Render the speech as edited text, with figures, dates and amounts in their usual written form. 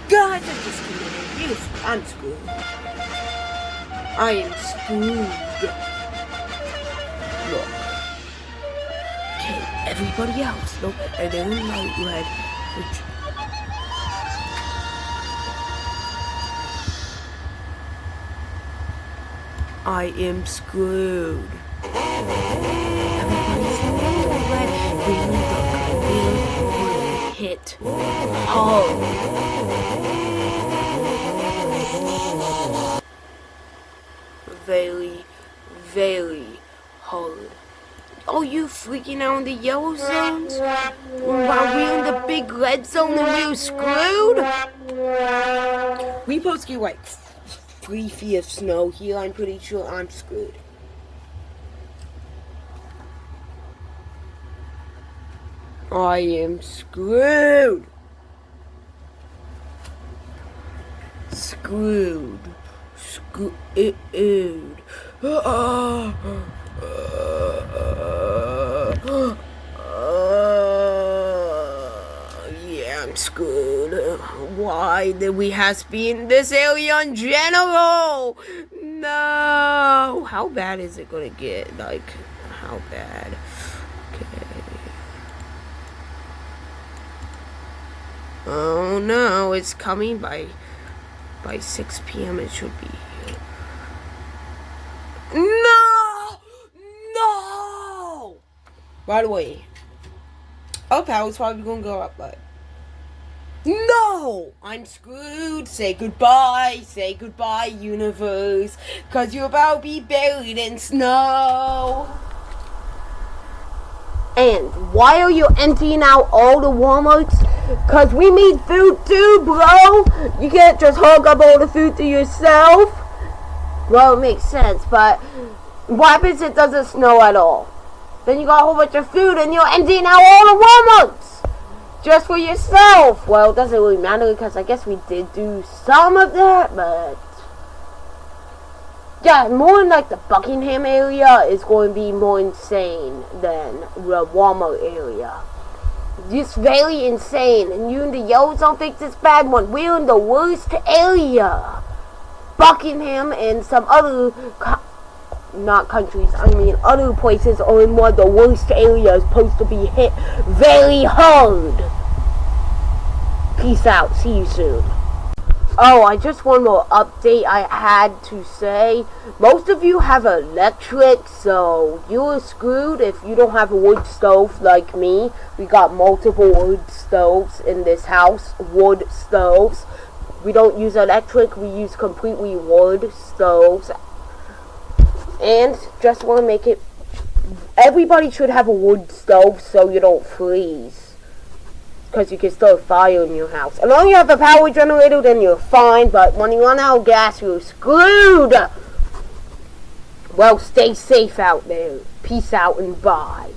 Guys, I just committed. I'm screwed. I am screwed. Look. Okay, everybody else, look at their own light red. I am screwed. Everybody's red. Green, hit. Very, very hard. Oh, you freaking out in the yellow zones? While we're in the big red zone and we're screwed? We supposed to get like 3 feet of snow here. I'm pretty sure I'm screwed. I am screwed. Screwed. Screwed. Yeah, I'm screwed. Why did we have to be in this area in general? No. How bad is it gonna get? Like, how bad? Okay. Oh no, it's coming by 6 p.m. It should be here. No! No! By the way, our power's probably gonna go up, but no! I'm screwed. Say goodbye. Say goodbye, universe. Cause you're about to be buried in snow. And why are you emptying out all the Walmarts? Cause we need food too, bro. You can't just hog up all the food to yourself. Well, it makes sense, but what happens if it doesn't snow at all? Then you got a whole bunch of food and you're emptying out all the Walmarts just for yourself. Well, it doesn't really matter because I guess we did do some of that, but yeah, more in like the Buckingham area is going to be more insane than the Walmart area. Just very insane, and you in the yellow zone think this bad one. We're in the worst area. Buckingham and some other not countries, I mean other places are in one of the worst areas, supposed to be hit very hard. Peace out, see you soon. Oh, I just one more update I had to say. Most of you have electric, so you're screwed if you don't have a wood stove like me. We got multiple wood stoves in this house, wood stoves. We don't use electric, we use completely wood stoves. And just want to make it, everybody should have a wood stove so you don't freeze. Because you can start a fire in your house. As long as you have a power generator, then you're fine. But when you run out of gas, you're screwed. Well, stay safe out there. Peace out and bye.